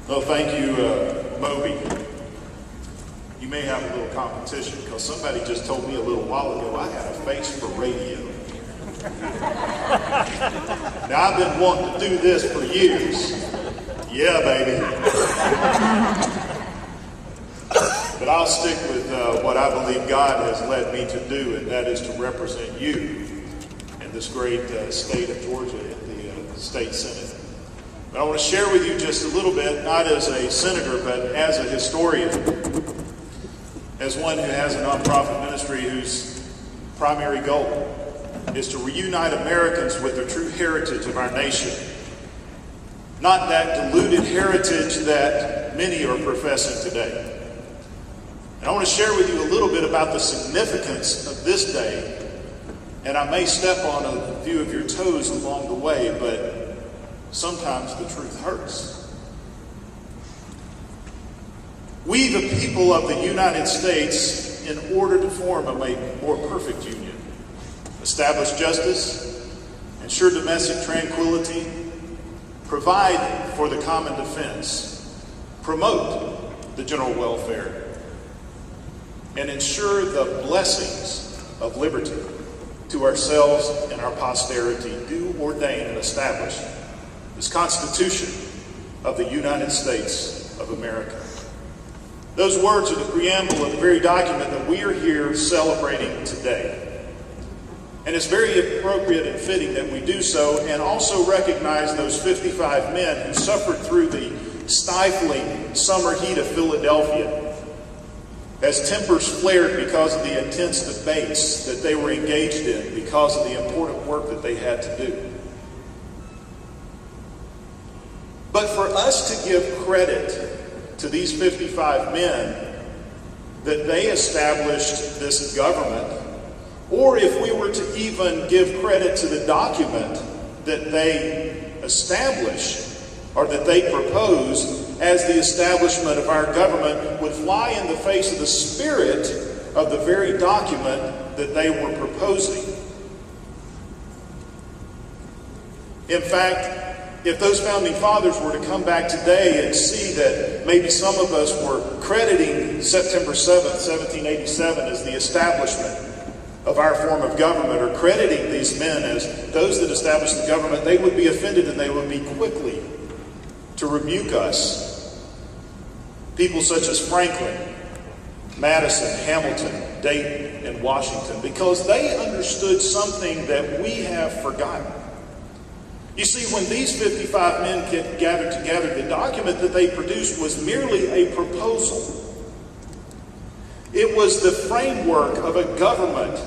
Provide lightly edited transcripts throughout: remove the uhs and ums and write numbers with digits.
Well, thank you, Moby. You may have a little competition because somebody just told me a little while ago I had a face for radio. Now, I've been wanting to do this for years. Yeah, baby. But I'll stick with what I believe God has led me to do, and that is to represent you in this great state of Georgia in the state Senate. But I want to share with you just a little bit, not as a senator, but as a historian, as one who has a nonprofit ministry whose primary goal is to reunite Americans with the true heritage of our nation. Not that diluted heritage that many are professing today. And I want to share with you a little bit about the significance of this day. And I may step on a few of your toes along the way, but sometimes the truth hurts. We, the people of the United States, in order to form a more perfect union, establish justice, ensure domestic tranquility, provide for the common defense, promote the general welfare, and ensure the blessings of liberty to ourselves and our posterity, do ordain and establish this Constitution of the United States of America. Those words are the preamble of the very document that we are here celebrating today. And it's very appropriate and fitting that we do so, and also recognize those 55 men who suffered through the stifling summer heat of Philadelphia as tempers flared because of the intense debates that they were engaged in because of the important work that they had to do. But for us to give credit to these 55 men that they established this government, or if we were to even give credit to the document that they established or that they proposed as the establishment of our government, would fly in the face of the spirit of the very document that they were proposing. In fact, if those founding fathers were to come back today and see that maybe some of us were crediting September 7th, 1787 as the establishment of our form of government, or crediting these men as those that established the government, they would be offended and they would be quickly to rebuke us. People such as Franklin, Madison, Hamilton, Dayton, and Washington, because they understood something that we have forgotten. You see, when these 55 men gathered together, the document that they produced was merely a proposal. It was the framework of a government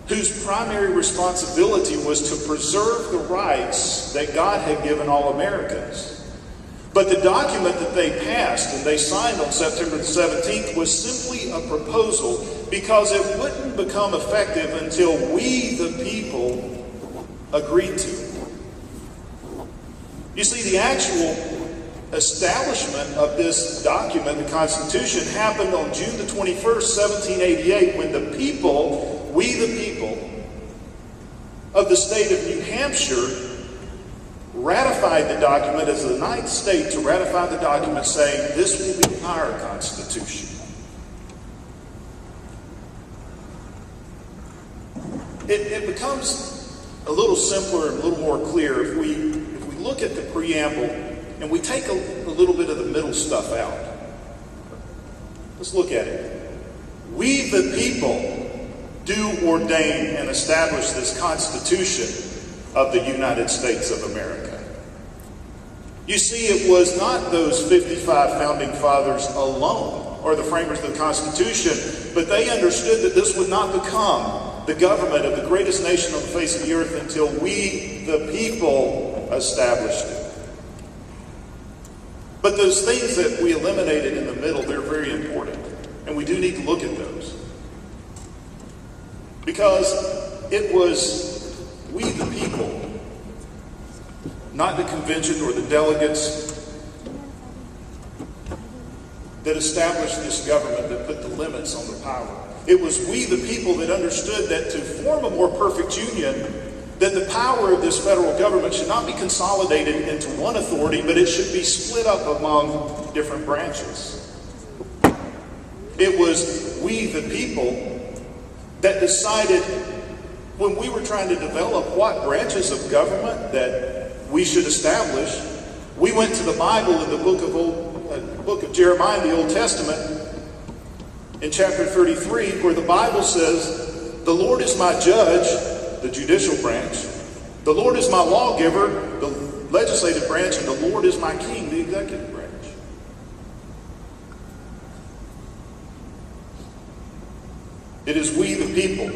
whose primary responsibility was to preserve the rights that God had given all Americans. But the document that they passed and they signed on September the 17th was simply a proposal, because it wouldn't become effective until we, the people, agreed to it. You see, the actual establishment of this document, the Constitution, happened on June the 21st, 1788, when the people, we the people of the state of New Hampshire, ratified the document as the ninth state to ratify the document, saying, this will be our Constitution. It becomes a little simpler and a little more clear if we look at the preamble and we take a little bit of the middle stuff out. Let's look at it. We the people do ordain and establish this Constitution of the United States of America. You see, it was not those 55 founding fathers alone, or the framers of the Constitution, but they understood that this would not become the government of the greatest nation on the face of the earth until we, the people, established it. But those things that we eliminated in the middle, they're very important, and we do need to look at those. Because it was we, the people, not the convention or the delegates, that established this government, that put the limits on the power. It was we, the people, that understood that to form a more perfect union, that the power of this federal government should not be consolidated into one authority, but it should be split up among different branches. It was we, the people, that decided when we were trying to develop what branches of government that we should establish. We went to the Bible in the book of Jeremiah in the Old Testament, in chapter 33, where the Bible says, "The Lord is my judge," the judicial branch. "The Lord is my lawgiver," the legislative branch. "And the Lord is my king," the executive branch. It is we, the people,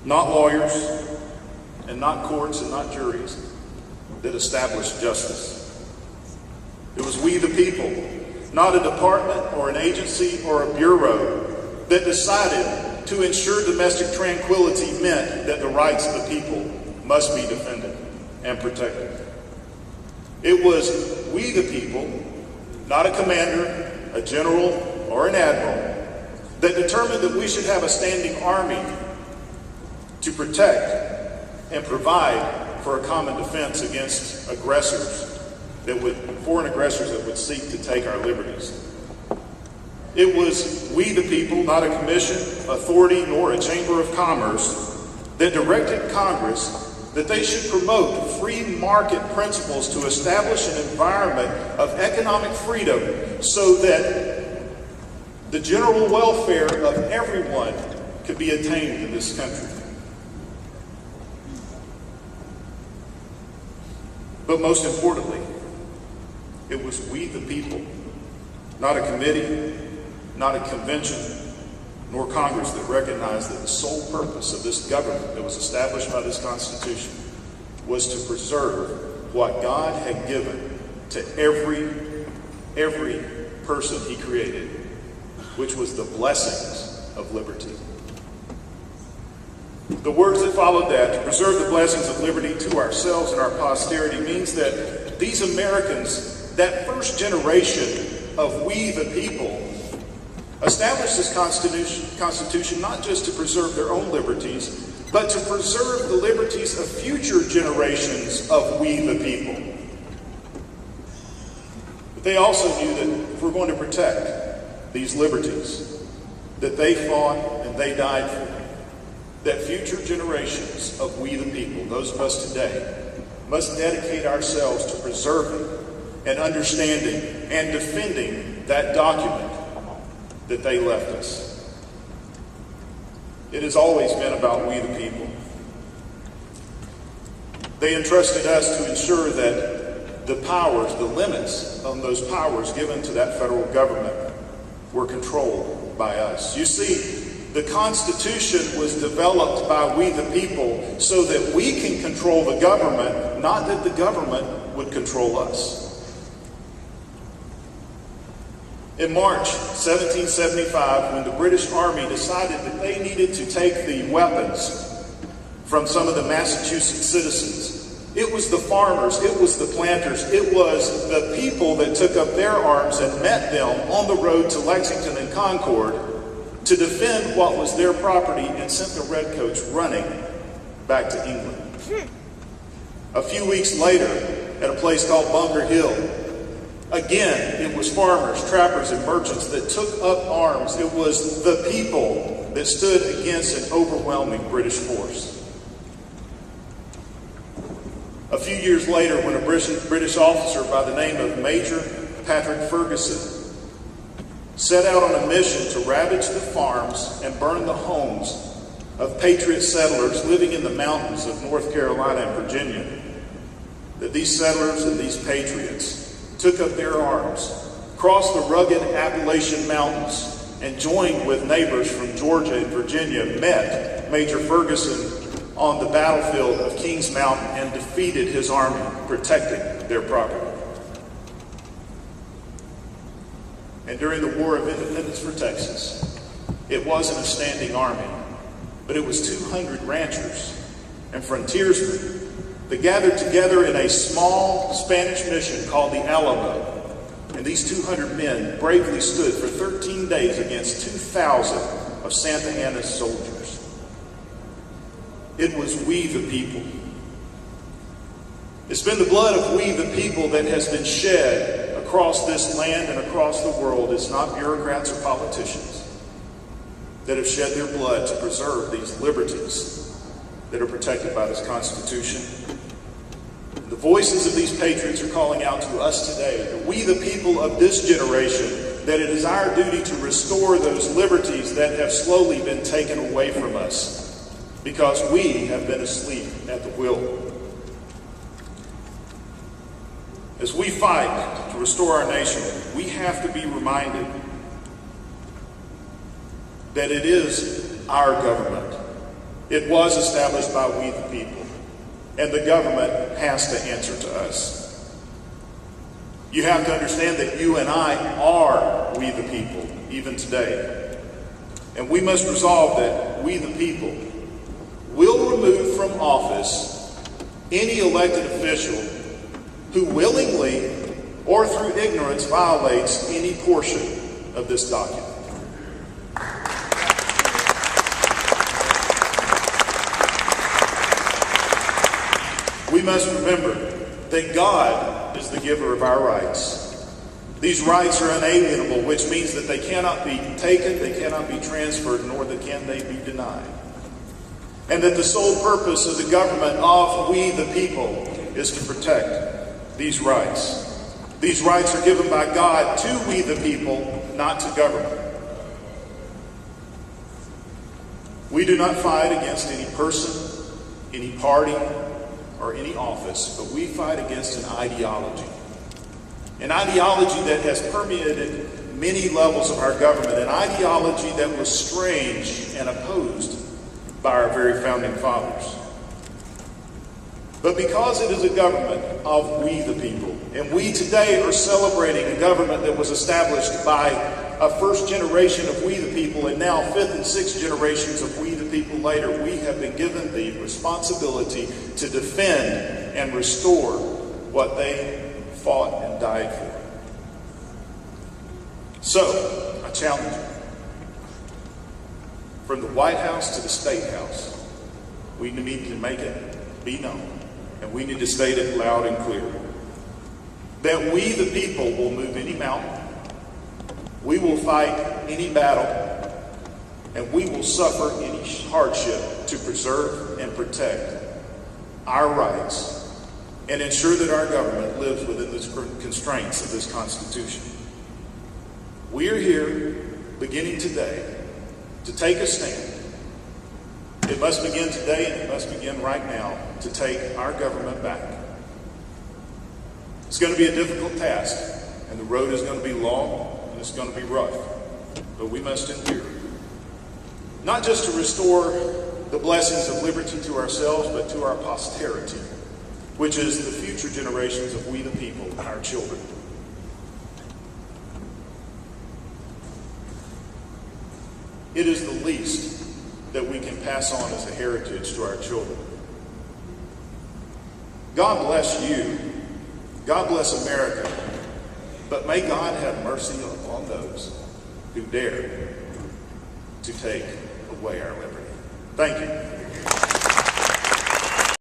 not lawyers and not courts and not juries, that established justice. It was we, the people, not a department or an agency or a bureau, that decided to ensure domestic tranquility meant that the rights of the people must be defended and protected. It was we, the people, not a commander, a general, or an admiral, that determined that we should have a standing army to protect and provide for a common defense against foreign aggressors that would seek to take our liberties. It was we, the people, not a commission, authority, nor a chamber of commerce, that directed Congress that they should promote free market principles to establish an environment of economic freedom so that the general welfare of everyone could be attained in this country. But most importantly, it was we, the people, not a committee, not a convention, nor Congress, that recognized that the sole purpose of this government that was established by this Constitution was to preserve what God had given to every person He created, which was the blessings of liberty. The words that followed that, to preserve the blessings of liberty to ourselves and our posterity, means that these Americans, that first generation of we the people, established this Constitution not just to preserve their own liberties, but to preserve the liberties of future generations of we the people. But they also knew that if we're going to protect these liberties that they fought and they died for, that future generations of we the people, those of us today, must dedicate ourselves to preserving and understanding and defending that document that they left us. It has always been about we the people. They entrusted us to ensure that the powers, the limits on those powers given to that federal government were controlled by us. You see, the Constitution was developed by we the people so that we can control the government, not that the government would control us. In March 1775, when the British Army decided that they needed to take the weapons from some of the Massachusetts citizens, it was the farmers, it was the planters, it was the people that took up their arms and met them on the road to Lexington and Concord to defend what was their property, and sent the redcoats running back to England. A few weeks later, at a place called Bunker Hill, again, it was farmers, trappers, and merchants that took up arms. It was the people that stood against an overwhelming British force. A few years later, when a British officer by the name of Major Patrick Ferguson set out on a mission to ravage the farms and burn the homes of patriot settlers living in the mountains of North Carolina and Virginia, that these settlers and these patriots took up their arms, crossed the rugged Appalachian Mountains, and joined with neighbors from Georgia and Virginia, met Major Ferguson on the battlefield of Kings Mountain and defeated his army, protecting their property. And during the War of Independence for Texas, it wasn't a standing army, but it was 200 ranchers and frontiersmen that gathered together in a small Spanish mission called the Alamo. And these 200 men bravely stood for 13 days against 2,000 of Santa Anna's soldiers. It was we the people. It's been the blood of we the people that has been shed across this land and across the world. It's not bureaucrats or politicians that have shed their blood to preserve these liberties that are protected by this Constitution. The voices of these patriots are calling out to us today, that we the people of this generation, that it is our duty to restore those liberties that have slowly been taken away from us because we have been asleep at the wheel. As we fight to restore our nation, we have to be reminded that it is our government. It was established by we the people, and the government has to answer to us. You have to understand that you and I are we the people, even today. And we must resolve that we the people will remove from office any elected official who willingly or through ignorance violates any portion of this document. We must remember that God is the giver of our rights. These rights are unalienable, which means that they cannot be taken, they cannot be transferred, nor can they be denied. And that the sole purpose of the government of we the people is to protect these rights. These rights are given by God to we the people, not to government. We do not fight against any person, any party, or any office, but we fight against an ideology. An ideology that has permeated many levels of our government, an ideology that was strange and opposed by our very founding fathers. But because it is a government of we the people, and we today are celebrating a government that was established by a first generation of we the people, and now fifth and sixth generations of we the people later, we have been given the responsibility to defend and restore what they fought and died for. So, I challenge you. From the White House to the State House, we need to make it be known, and we need to state it loud and clear, that we the people will move any mountain, we will fight any battle, and we will suffer any hardship to preserve and protect our rights and ensure that our government lives within the constraints of this Constitution. We are here, beginning today, to take a stand. It must begin today, and it must begin right now, to take our government back. It's going to be a difficult task, and the road is going to be long, and it's going to be rough, but we must endure. Not just to restore the blessings of liberty to ourselves, but to our posterity, which is the future generations of we the people, our children. It is the least that we can pass on as a heritage to our children. God bless you. God bless America. But may God have mercy on those who dare to take away our liberty. Thank you.